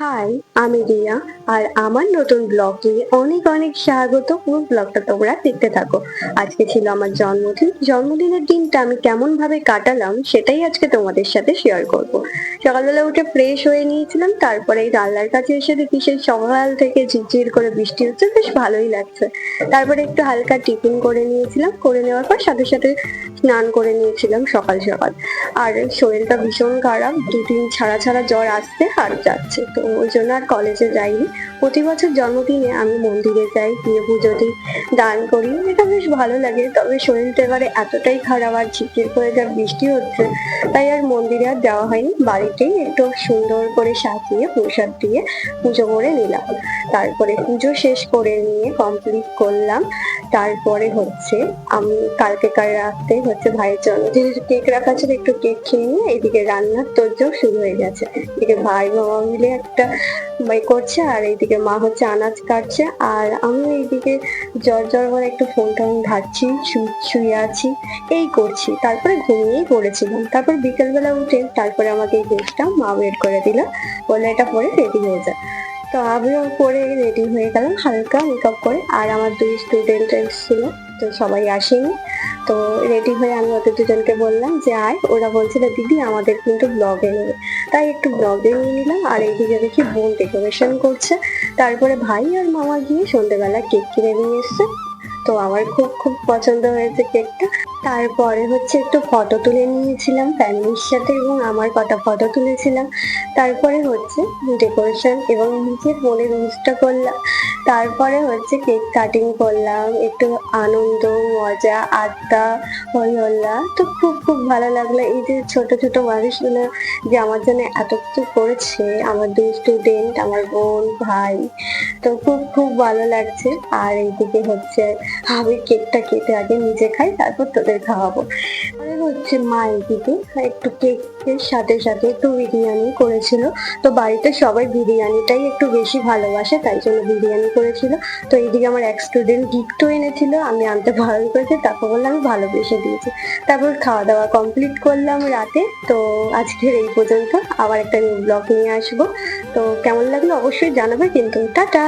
High, আমি রিয়া। আর আমার নতুন ব্লগে অনেক অনেক স্বাগত। পুরো ব্লগটা তোমরা দেখতে থাকো। আজকে ছিল আমার জন্মদিনের দিনটা আমি কেমন ভাবে কাটালাম সেটাই আজকে তোমাদের সাথে শেয়ার করব। সকালবেলা উঠে ফ্রেশ হয়ে নিয়েছিলাম, তারপরে এই জানলার কাছে এসে দেখি সেই সকাল থেকে ঝিরঝির করে বৃষ্টি হচ্ছে, বেশ ভালোই লাগছে। তারপরে একটু হালকা টিফিন করে নিয়েছিলাম, করে নেওয়ার পর সাথে সাথে স্নান করে নিয়েছিলাম সকাল সকাল। আর শরীরটা ভীষণ খারাপ, দুদিন ছাড়া ছাড়া জ্বর আসছে আর যাচ্ছে, তো ওই জন্য আর কলেজে যাইনি। প্রতি বছর জন্মদিনে আমি মন্দিরে যাই, গিয়ে পুজো দিই, দান করি, এটা বেশ ভালো লাগে। তবে শরীরটা এবারে এতটাই খারাপ আর ঝিরঝির করে যা বৃষ্টি হচ্ছে, তাই আর মন্দিরে আর যাওয়া হয়নি। বাড়িতেই একটু সুন্দর করে সাজিয়ে প্রসাদ দিয়ে পুজো করে নিলাম। তারপরে পুজো শেষ করে নিয়ে কমপ্লিট করলাম। তারপরে হচ্ছে আমি কাল রাতে হচ্ছে ভাইয়ের জন্মদিনের কেক রাখা ছিল, একটু কেক খেয়ে নিয়ে এদিকে রান্নার তোড়জোড় শুরু হয়ে গেছে। এদিকে ভাই বাবা মিলে একটা করছে, আর এইদিকে মা হচ্ছে আনাজ কাটছে, আর আমি এইদিকে জ্বর জ্বর করে একটু ফোন টোন ঘাটছি, শুয়ে আছি, এই করছি। তারপরে ঘুমিয়েই পড়েছিলাম। তারপর বিকেলবেলা উঠে তারপরে আমাকে এই ড্রেসটা মা বের করে দিল, বললো এটা পরে রেডি হয়ে যায়। তো আমিও পরে রেডি হয়ে গেলাম হালকা মেকআপ করে। আর আমার দুই স্টুডেন্ট এসেছিল, তো সবাই আসেনি। তো রেডি হয়ে আমি ওদের দুজনকে বললাম যে আয়, ওরা বলছিল দিদি আমাদের কিন্তু ব্লগে নেবে, তাই একটু ব্লগে নিয়ে নিলাম। আর এইদিকে দেখি বোন ডেকোরেশন করছে। তারপরে ভাই আর মামা গিয়ে সন্ধ্যেবেলা কেক কিনে নিয়ে এসছে। তো আমার খুব খুব পছন্দ হয়েছে কেকটা। তারপরে হচ্ছে একটু ফটো তুলে নিয়েছিলাম ফ্যামিলির সাথে, এবং আমার কটা ফটো তুলেছিলাম। তারপরে হচ্ছে ডেকোরেশন এবং নিজের মনের উইশটা করলাম। তারপরে হচ্ছে কেক কাটিং করলাম, একটু আনন্দ মজা আড্ডা হই হল্লা। তো খুব খুব ভালো লাগলো এই যে ছোট ছোট মানুষগুলো যে আমার জন্য এত কিছু করেছে, আমার দুই স্টুডেন্ট, আমার বোন ভাই। তো খুব খুব ভালো লাগছে। আর এইদিকে হচ্ছে আমি কেকটা কেটে আগে নিজে খাই, তারপর তোদের খাওয়াবো। পরে হচ্ছে মা এদিকে একটু কেকের সাথে সাথে একটু বিরিয়ানি করেছিল। তো বাড়িতে সবাই বিরিয়ানিটাই একটু বেশি ভালোবাসে, তাই জন্য বিরিয়ানি করেছিল। তো এইদিকে আমার এক স্টুডেন্ট গিফটও এনেছিল, আমি আনতে বারণ করেছি, তারপর বললাম আমি ভালোবেসে দিয়েছি। তারপর খাওয়া দাওয়া কমপ্লিট করলাম রাতে। তো আজকের এই পর্যন্ত, আবার একটা নিউ ব্লগ নিয়ে আসবো। তো কেমন লাগলো অবশ্যই জানাবে কিন্তু। টাটা।